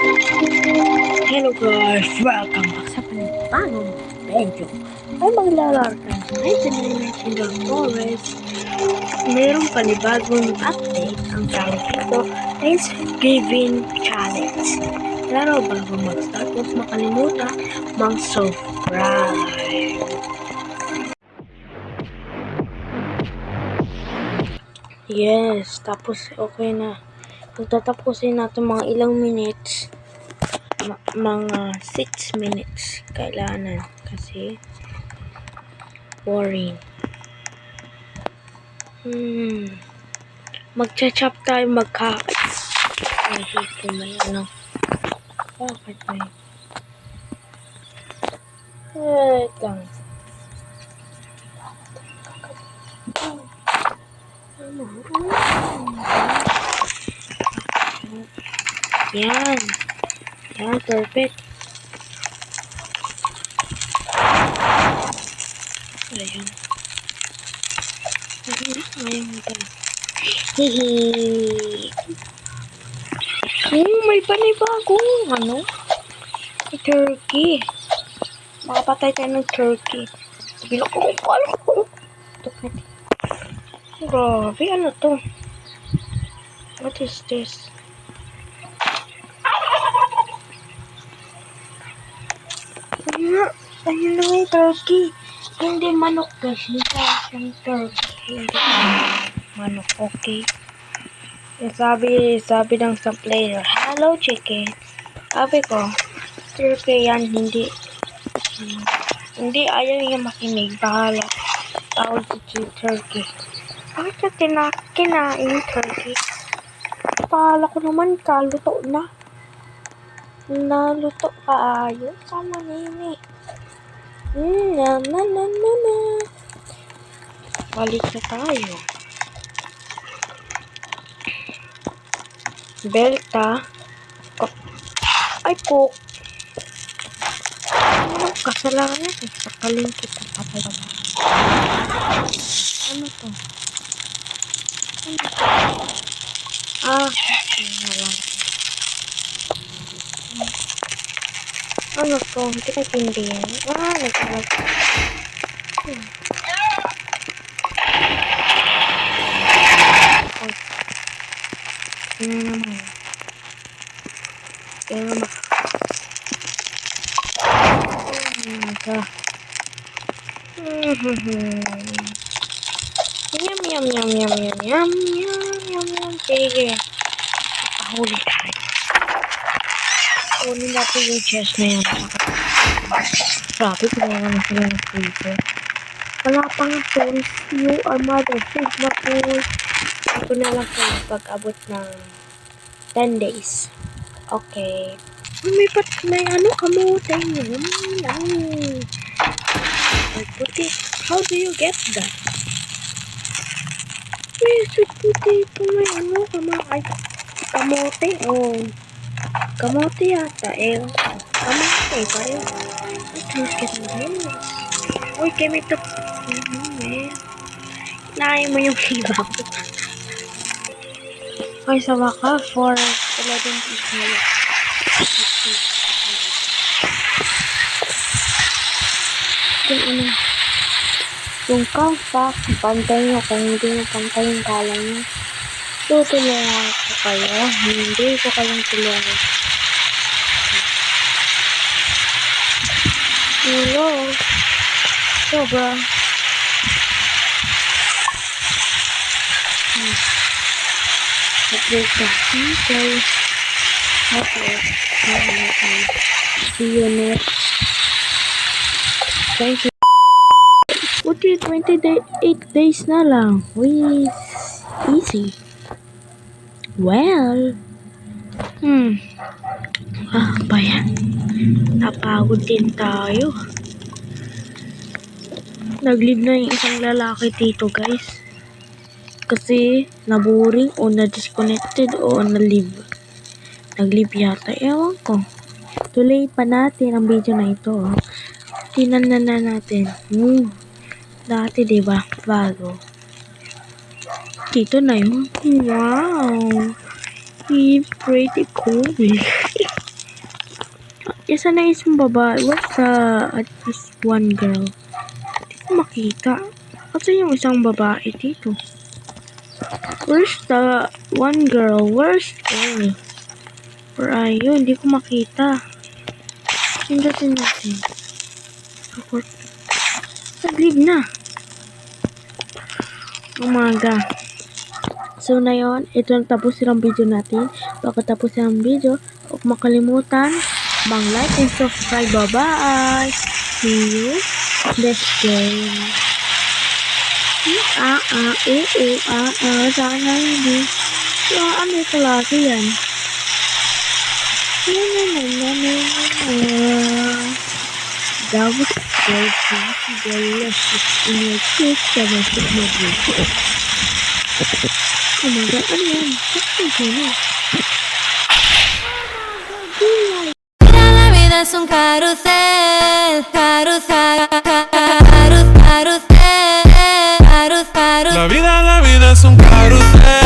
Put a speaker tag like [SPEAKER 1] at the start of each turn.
[SPEAKER 1] Hello guys! Welcome back sa panibagong video. Ay maglalaro tayo sa 1999 Kingdom Forest. Mayroong panibagong update ang tawag dito, Thanksgiving Challenge. Pero bago mag-start, huwag makalimutan mag-subscribe. Yes, tapos okay na. Tatapusin natin mga ilang minutes. Mga 6 minutes kailangan kasi boring. Magcha-chop tayo ay kung may ano. Bakit may? Wait lang. Yan. Yan, perfect. Ayan. Ayan. Hihi. May panibagong ano? Turkey. Makapatay tayo ng turkey. Bilok ko pala ko. Grabe, ano to? What is this? Ayun na yung turkey. Hindi manok guys. Hindi yung turkey. Hindi manok. Okay. Sabi ng sa player, hello chicken. Sabi ko, turkey yan. Hindi ayaw niya makinig. Bahala. Tawag si turkey. Bakit siya kinain turkey? Bahala ko naman. Kaluto na. Naluto ka ayos. Sama nini. Na. Balik na tayo. Belta. Ay po. Ano kasalanan? Sakalin kita papalaba. Ano to? Ano to? Hindi natindihan. Nagkalag. Yan naman. Yum. Sige. Huli tayo. Kunin natin yung chest na yan. Grabe, kaya naman sila ng freezer. Wala pang tools. You are mother. Food na tools. Ito na lang po pag-abot ng 10 days. Okay. May ano kamote. How do you get that? May sweet potato. May ano kamote. Oh. Kamote yata. Kamote. Pareho. Let's get this. Uy, gamit ito. Kinain mo yung hiba ko. Okay, sa waka for 11 people. Yung kasa, pantay nyo. Kung hindi nyo pantay yung kala nyo, tutulungan ko kayo. Hindi ko kayong tulungan. Hello. Sobra. Update ka. Okay. See you next. Thank you. Okay, 28 days na lang. Easy. Well. Bayan. Napagod din tayo. Nag-leave na yung isang lalaki dito, guys. Kasi naboring o na-disconnected o na-leave. Nag-leave yata. Ewan ko. Tuloy pa natin ang video na ito. Tinan na natin. Dati, diba? Bago. Dito na yun. Wow. He's pretty cool. Isa na isang babae. What's the at least one girl? Hindi ko makita. Kasi yung isang babae dito. Where's the one girl? Where's the? Where are you? Hindi ko makita. Pindutin natin. Report. Nag-leave na. Umaga. So na yun, ito ang tapos silang video natin. Pagkatapos silang video, huwag makalimutan mag-like and subscribe. Bye-bye! See you next game. Sana hindi. Ano yung klase yan? That was very delicious in your cake domestic movie. Oh my god, ano yan? Bakit yun?
[SPEAKER 2] La vida es un carrusel, carrusel, carrusel, carrusel, carrusel.
[SPEAKER 3] La vida es un carrusel.